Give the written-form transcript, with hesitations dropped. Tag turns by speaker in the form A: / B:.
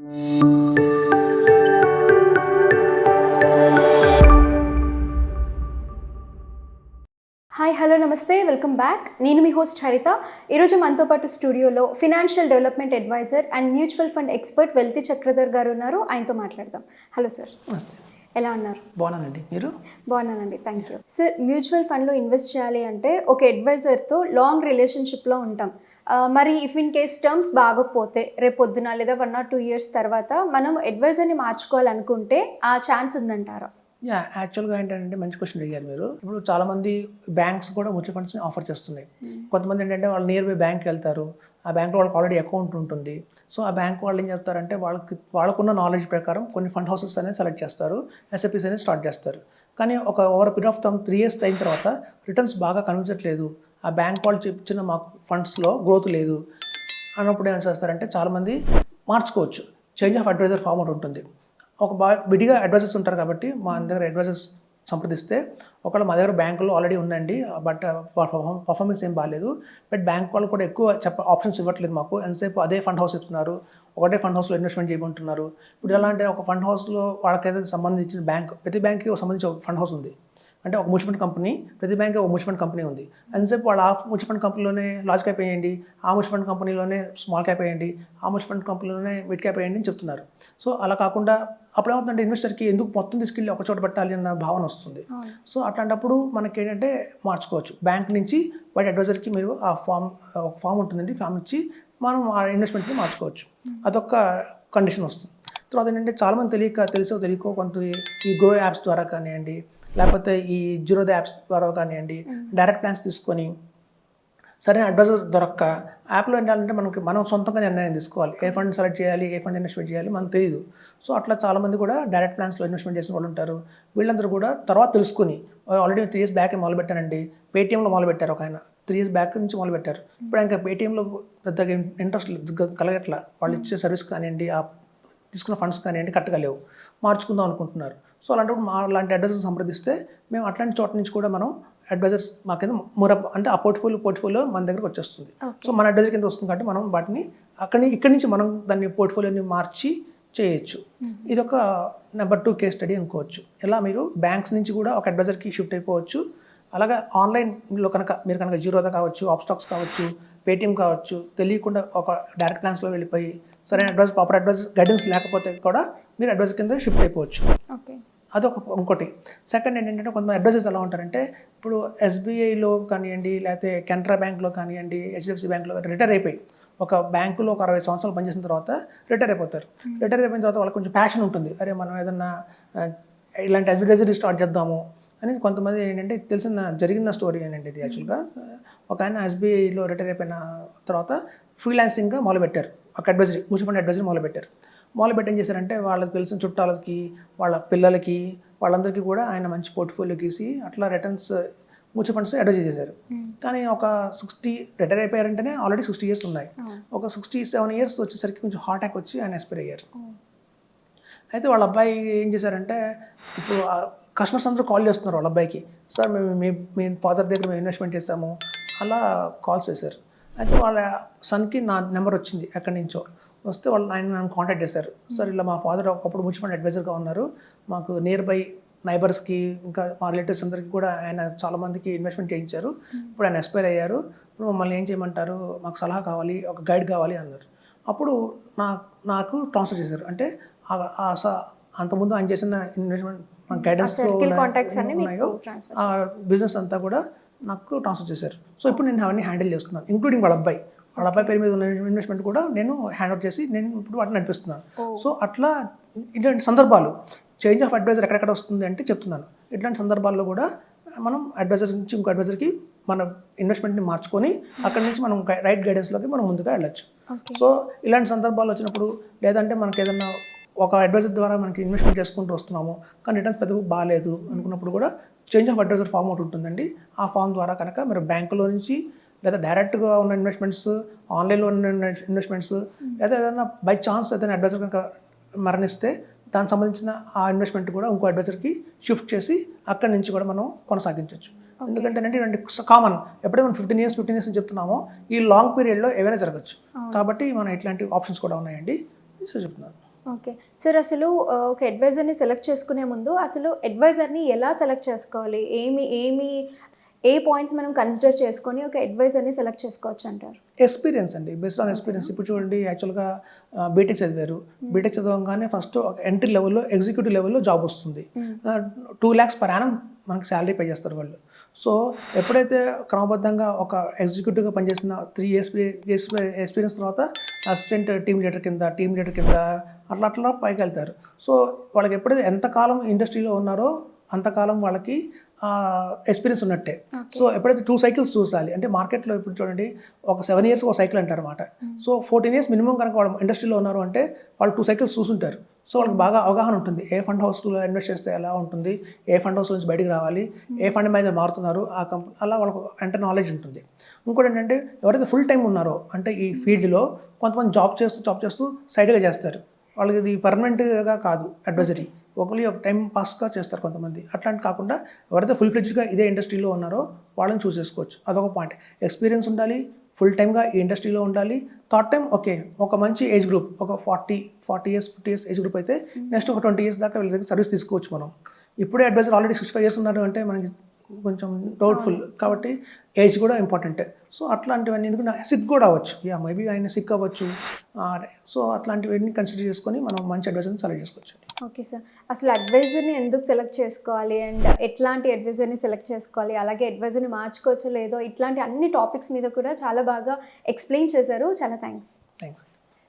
A: Hi hello నమస్తే welcome back. నేను మీ హోస్ట్ హరిత. ఈరోజు మనతో పాటు స్టూడియోలో financial development advisor and mutual fund expert wealthy Chakradhar garu ఉన్నారు. ఆయనతో మాట్లాడదాం. Hello sir.
B: నమస్తే.
A: ఎలా ఉన్నారు?
B: బాగున్నానండి. మీరు?
A: బాగున్నానండి, థ్యాంక్ యూ. సార్, మ్యూచువల్ ఫండ్లో ఇన్వెస్ట్ చేయాలి అంటే ఒక అడ్వైజర్తో లాంగ్ రిలేషన్షిప్లో ఉంటాం. మరి ఇఫ్ ఇన్ కేస్ టర్మ్స్ బాగోకపోతే రేపు పొద్దున లేదా 1 or 2 years తర్వాత మనం అడ్వైజర్ని మార్చుకోవాలనుకుంటే ఆ ఛాన్స్ ఉందంటారా?
B: యాక్చువల్గా ఏంటంటే మంచి క్వశ్చన్ అడిగారు మీరు. ఇప్పుడు చాలామంది బ్యాంక్స్ కూడా మ్యూచువల్ ఫండ్స్ని ఆఫర్ చేస్తున్నాయి. కొంతమంది ఏంటంటే వాళ్ళు నియర్ బై బ్యాంక్కి వెళ్తారు. ఆ బ్యాంక్లో వాళ్ళకి ఆల్రెడీ అకౌంట్ ఉంటుంది. సో ఆ బ్యాంక్ వాళ్ళు ఏం చెప్తారంటే వాళ్ళకున్న నాలెడ్జ్ ప్రకారం కొన్ని ఫండ్ హౌసెస్ అనేది సెలెక్ట్ చేస్తారు, ఎస్ఐపీస్ అనేది స్టార్ట్ చేస్తారు. కానీ ఒక over period of time 3 years అయిన తర్వాత రిటర్న్స్ బాగా కనిపించట్లేదు, ఆ బ్యాంక్ వాళ్ళు ఇచ్చిన మాకు ఫండ్స్లో గ్రోత్ లేదు అన్నప్పుడు ఏం చేస్తారంటే చాలామంది మార్చుకోవచ్చు. చేంజ్ ఆఫ్ అడ్వైజర్ ఫార్మాట్ ఉంటుంది. ఒక విడిగా అడ్వైజర్స్ ఉంటారు కాబట్టి మా దగ్గర అడ్వైజర్స్ సంప్రదిస్తే ఒకవేళ మా దగ్గర బ్యాంకులో ఆల్రెడీ ఉందండి, బట్ పర్ఫార్మెన్స్ ఏం బాగాలేదు, బట్ బ్యాంక్ వాళ్ళు కూడా ఎక్కువ ఆప్షన్స్ ఇవ్వట్లేదు మాకు, ఎంతసేపు అదే ఫండ్ హౌస్ ఇస్తున్నారు, ఒకటే ఫండ్ హౌస్లో ఇన్వెస్ట్మెంట్ చేయమంటున్నారు. ఇప్పుడు ఎలా అంటే ఒక ఫండ్ హౌస్లో వాళ్ళకైతే సంబంధించిన బ్యాంక్, ప్రతి బ్యాంక్కి సంబంధించి ఒక ఫండ్ హౌస్ ఉంది. అంటే ఒక మ్యూచువల్ ఫండ్ కంపెనీ, ప్రతి బ్యాంక్కి ఒక మ్యూచువల్ ఫండ్ కంపెనీ ఉంది. ఎంతసేపు వాళ్ళు ఆ మ్యూచువల్ ఫండ్ కంపెనీలోనే లార్జ్ క్యాప్ వేయండి, ఆ మ్యూచువల్ ఫండ్ కంపెనీలోనే స్మాల్ క్యాప్ వేయండి, ఆ మ్యూచువల్ ఫండ్ కంపెనీలోనే మిడ్ క్యాప్ వేయండి అని చెప్తున్నారు. సో అలా కాకుండా అప్పుడు ఏమవుతుందంటే ఇన్వెస్టర్కి ఎందుకు మొత్తం తీసుకెళ్ళి ఒక చోట పెట్టాలి అన్న భావన వస్తుంది. సో అట్లాంటప్పుడు మనకి ఏంటంటే మార్చుకోవచ్చు. బ్యాంక్ నుంచి వాటి అడ్వైజర్కి మీరు ఒక ఫామ్ ఉంటుందండి, ఫామ్ ఇచ్చి మనం ఆ ఇన్వెస్ట్మెంట్ని మార్చుకోవచ్చు. అదొక కండిషన్ వస్తుంది. తర్వాత ఏంటంటే చాలామంది తెలియకో కొంత ఈ గ్రో యాప్స్ ద్వారా కానివ్వండి, లేకపోతే ఈ జీరోదా యాప్స్ ద్వారా కానివ్వండి, డైరెక్ట్ ప్లాన్స్ తీసుకొని సరైన అడ్వైజర్ దొరక్క యాప్లో ఏంటంటే మనం సొంతంగా నిర్ణయం తీసుకోవాలి, ఏ ఫండ్ సెలెక్ట్ చేయాలి, ఏ ఫండ్ ఇన్వెస్ట్మెంట్ చేయాలి మనకు తెలియదు. సో అట్లా చాలామంది కూడా డైరెక్ట్ ప్లాన్స్లో ఇన్వెస్ట్మెంట్ చేసిన వాళ్ళు ఉంటారు. వీళ్ళందరూ కూడా తర్వాత తెలుసుకుని ఆల్రెడీ 3 years బ్యాక్ మొదలుపెట్టానండి, పేటీఎంలో మొదలుపెట్టారు. ఒక ఆయన 3 years బ్యాక్ నుంచి మొదలుపెట్టారు. ఇప్పుడు ఇంకా పేటీఎంలో పెద్దగా ఇంట్రెస్ట్ కలగట్లా, వాళ్ళు ఇచ్చే సర్వీస్ కానివ్వండి, ఆ తీసుకున్న ఫండ్స్ కానివ్వండి కట్టగలేవు, మార్చుకుందాం అనుకుంటున్నారు. సో అలాంటప్పుడు అలాంటి అడ్వైజర్స్ సంప్రదిస్తే మేము అట్లాంటి చోట నుంచి కూడా మనం అడ్వైజర్స్ మా కింద అంటే ఆ పోర్ట్ఫోలియో మన దగ్గరకు వచ్చేస్తుంది. సో మన అడ్వైజర్ కింద వస్తుంది కాబట్టి మనం వాటిని ఇక్కడి నుంచి మనం దాన్ని పోర్ట్ఫోలియోని మార్చి చేయొచ్చు. ఇది ఒక నెంబర్ 2 కేస్ స్టడీ అనుకోవచ్చు. ఇలా మీరు బ్యాంక్స్ నుంచి కూడా ఒక అడ్వైజర్కి షిఫ్ట్ అయిపోవచ్చు. అలాగే ఆన్లైన్లో మీరు కనుక జీరోదా కావచ్చు, ఆప్స్టాక్స్ కావచ్చు, పేటీఎం కావచ్చు, తెలియకుండా ఒక డైరెక్ట్ ప్లాన్స్లో వెళ్ళిపోయి సరైన ప్రాపర్ అడ్వైజర్ గైడెన్స్ లేకపోతే కూడా మీరు అడ్వైజర్ కింద షిఫ్ట్ అయిపోవచ్చు. అదొక ఇంకోటి. సెకండ్ ఏంటంటే కొంతమంది అడ్వైజర్స్ ఎలా ఉంటారంటే ఇప్పుడు ఎస్బీఐలో కానివ్వండి, లేకపోతే కెనరా బ్యాంక్లో కానివ్వండి, హెచ్డిఎఫ్సి బ్యాంక్లో రిటైర్ అయిపోయి ఒక బ్యాంకులో ఒక 60 సంవత్సరాలు పనిచేసిన తర్వాత రిటైర్ అయిపోతారు. రిటైర్ అయిపోయిన తర్వాత వాళ్ళకి కొంచెం ప్యాషన్ ఉంటుంది, అరే మనం ఏదన్నా ఇలాంటి అడ్వర్టైజరీ స్టార్ట్ చేద్దాము అని. కొంతమంది ఏంటంటే జరిగిన స్టోరీ ఏంటంటే ఇది యాక్చువల్గా ఒక ఆయన ఎస్బీఐలో రిటైర్ అయిపోయిన తర్వాత ఫ్రీలాన్సింగ్గా మొదలుపెట్టారు, ఒక మ్యూచువల్ ఫండ్ అడ్వైజరీ మొదలుపెట్టి ఏం చేశారంటే వాళ్ళకి తెలిసిన చుట్టాలకి, వాళ్ళ పిల్లలకి, వాళ్ళందరికీ కూడా ఆయన మంచి పోర్ట్ఫోలియో గీసి అట్లా రిటర్న్స్ మ్యూచువల్ ఫండ్స్ అడ్వైజ్ చేశారు. కానీ ఒక 60 రిటైర్ అయిపోయారంటేనే ఆల్రెడీ 60 years ఉన్నాయి. ఒక 67 years వచ్చేసరికి కొంచెం హార్ట్ అటాక్ వచ్చి ఆయన ఎక్స్పైర్ అయ్యారు. అయితే వాళ్ళ అబ్బాయి ఏం చేశారంటే ఇప్పుడు కస్టమర్స్ అందరూ కాల్ చేస్తున్నారు వాళ్ళ అబ్బాయికి, సార్ మేము మీ ఫాదర్ దగ్గర మేము ఇన్వెస్ట్మెంట్ చేసాము అలా కాల్స్ చేశారు. అయితే వాళ్ళ సన్కి నా నెంబర్ వచ్చింది ఎక్కడి నుంచో వస్తే వాళ్ళు నన్ను కాంటాక్ట్ చేశారు. సార్ ఇలా మా ఫాదర్ ఒకప్పుడు మ్యూచువల్ ఫండ్ అడ్వైజర్గా ఉన్నారు, మాకు నియర్ బై నైబర్స్కి ఇంకా మా రిలేటివ్స్ అందరికీ కూడా ఆయన చాలామందికి ఇన్వెస్ట్మెంట్ చేయించారు, ఇప్పుడు ఆయన ఎక్స్పైర్ అయ్యారు, ఇప్పుడు మమ్మల్ని ఏం చేయమంటారు, మాకు సలహా కావాలి, ఒక గైడ్ కావాలి అన్నారు. అప్పుడు నాకు ట్రాన్స్ఫర్ చేశారు. అంటే అంతకుముందు ఆయన చేసిన ఇన్వెస్ట్మెంట్ గైడెన్స్లో ఉన్నాయో ఆ బిజినెస్ అంతా కూడా నాకు ట్రాన్స్ఫర్ చేశారు. సో ఇప్పుడు నేను అవన్నీ హ్యాండిల్ చేస్తున్నాను, ఇంక్లూడింగ్ వాళ్ళ అబ్బాయి పేరు మీద ఉన్న ఇన్వెస్ట్మెంట్ కూడా నేను హ్యాండ్ అవుట్ చేసి నేను ఇప్పుడు వాటిని నడిపిస్తున్నాను. సో అట్లా ఇట్లాంటి సందర్భాలు చేంజ్ ఆఫ్ అడ్వైజర్ ఎక్కడెక్కడ వస్తుంది అంటే చెప్తున్నాను. ఇట్లాంటి సందర్భాల్లో కూడా మనం అడ్వైజర్ నుంచి ఇంకో అడ్వైజర్కి మన ఇన్వెస్ట్మెంట్ని మార్చుకొని అక్కడి నుంచి మనం రైట్ గైడెన్స్లోకి మనం ముందుగా వెళ్ళచ్చు. సో ఇలాంటి సందర్భాలు వచ్చినప్పుడు, లేదంటే మనకి ఏదన్నా ఒక అడ్వైజర్ ద్వారా మనకి ఇన్వెస్ట్మెంట్ చేసుకుంటూ వస్తున్నాము కానీ రిటర్న్స్ పెద్దగా బాగాలేదు అనుకున్నప్పుడు కూడా చేంజ్ ఆఫ్ అడ్వైజర్ ఫామ్ ఒకటి ఉంటుందండి. ఆ ఫామ్ ద్వారా కనుక మీరు బ్యాంకులో నుంచి లేదా డైరెక్ట్గా ఉన్న ఇన్వెస్ట్మెంట్స్, ఆన్లైన్లో ఉన్న ఇన్వెస్ట్మెంట్స్, లేదా ఏదైనా బై ఛాన్స్ ఏదైనా అడ్వైజర్ కనుక మరణిస్తే దానికి సంబంధించిన ఆ ఇన్వెస్ట్మెంట్ కూడా ఇంకో అడ్వైజర్కి షిఫ్ట్ చేసి అక్కడి నుంచి కూడా మనం కొనసాగించవచ్చు. ఎందుకంటే ఇలాంటి కామన్ ఎప్పుడైతే మనం 15 years అని చెప్తున్నామో ఈ లాంగ్ పీరియడ్లో ఏవైనా జరగచ్చు. కాబట్టి మనం ఇట్లాంటి ఆప్షన్స్ కూడా ఉన్నాయండి, సో చెప్తున్నాను.
A: ఓకే. సార్ అసలు ఒక అడ్వైజర్‌ని సెలెక్ట్ చేసుకునే ముందు అసలు అడ్వైజర్‌ని ఎలా సెలెక్ట్ చేసుకోవాలి? ఏ పాయింట్స్ మనం కన్సిడర్ చేసుకొని ఒక అడ్వైజర్‌ని సెలెక్ట్ చేసుకోవచ్చంటారు?
B: ఎక్స్పీరియన్స్ అండి. Based on experience. ఇప్పుడు చూడండి యాక్చువల్‌గా బీటెక్ చదివారు. బీటెక్ చదవంగానే ఫస్ట్ ఒక ఎంట్రీ లెవెల్‌లో, ఎగ్జిక్యూటివ్ లెవెల్‌లో జాబ్ వస్తుంది. 2 లాక్స్ పర్ యానం మనకి సాలరీ పే చేస్తారు వాళ్ళు. సో, ఎప్పుడైతే క్రమబద్ధంగా ఒక ఎగ్జిక్యూటివ్‌గా పనిచేసిన 3 ఇయర్స్ ఎక్స్పీరియన్స్ తర్వాత అసిస్టెంట్ టీమ్ లీడర్ కింద అట్లా పైకెళ్తారు. సో, వాళ్ళకి ఎప్పుడైతే ఎంతకాలం ఇండస్ట్రీలో ఉన్నారో అంతకాలం వాళ్ళకి ఎక్స్పీరియన్స్ ఉన్నట్టే. సో, ఎప్పుడైతే 2 సైకిల్స్ చూసాలి. అంటే మార్కెట్‌లో ఇప్పుడు చూడండి ఒక 7 ఇయర్స్ ఒక సైకిల్ అంటారన్నమాట. సో, 14 ఇయర్స్ మినిమమ్ కనుక వాళ్ళు ఇండస్ట్రీలో ఉన్నారు అంటే వాళ్ళు 2 సైకిల్స్ చూసుంటారు. సో, వాళ్ళకి బాగా అవగాహన ఉంటుంది. ఏ ఫండ్ హౌస్‌లో ఇన్వెస్ట్ చేస్తే ఎలా ఉంటుంది? ఏ ఫండ్ హౌస్ నుంచి బయటికి రావాలి? ఏ ఫండ్ మీద మారుతున్నారు? అలా వాళ్ళకు అంటే నాలెడ్జ్ ఉంటుంది. ఇంకోటి ఏంటంటే ఎవరైతే ఫుల్ టైమ్ ఉన్నారో అంటే ఈ ఫీల్డ్‌లో కొంతమంది జాబ్ చేస్తూ సైడ్‌గా చేస్తారు. వాళ్ళకి ఇది పర్మనెంట్‌గా కాదు అడ్వైజరీ. ఒకళ్ళు ఒక టైం పాస్‌గా చేస్తారు కొంతమంది. అట్లాంటి కాకుండా ఎవరైతే ఫుల్ ఫ్లెడ్జ్‌గా ఇదే ఇండస్ట్రీలో ఉన్నారో వాళ్ళని చూస్ చేసుకోవచ్చు. అదొక పాయింట్. ఎక్స్పీరియన్స్ ఉండాలి. ఫుల్ టైమ్‌గా ఈ ఇండస్ట్రీలో ఉండాలి. Third time okay. ఒక మంచి ఏజ్ గ్రూప్ ఒక 40 ఇయర్స్, 50 ఇయర్స్ ఏజ్ గ్రూప్ అయితే నెక్స్ట్ ఒక 20 ఇయర్స్ దాకా వీళ్ళ దగ్గర సర్వీస్ తీసుకోవచ్చు మనం. ఇప్పుడే అడ్వైజర్ ఆల్రెడీ 65 ఇయర్స్ ఉన్నారు అంటే మనకి కొంచెం డౌట్‌ఫుల్. కాబట్టి ఏజ్ కూడా ఇంపార్టెంటే. సో, అట్లాంటివన్నీ ఎందుకంటే సిక్ కూడా అవ్వచ్చు. మేబీ ఆయన సిక్ అవ్వచ్చు. సో, అట్లాంటివన్నీ కన్సిడర్ చేసుకొని మనం మంచి అడ్వైజర్‌ని సెలెక్ట్ చేసుకోవచ్చు.
A: Okay sir. అసలు అడ్వైజర్‌ని ఎందుకు సెలెక్ట్ చేసుకోవాలి? అండ్ ఎట్లాంటి అడ్వైజర్‌ని సెలెక్ట్ చేసుకోవాలి? అలాగే అడ్వైజర్‌ని మార్చుకోవచ్చో లేదో ఇట్లాంటి అన్ని టాపిక్స్ మీద కూడా చాలా బాగా ఎక్స్‌ప్లెయిన్ చేశారు. చాలా థాంక్స్.
B: థాంక్స్.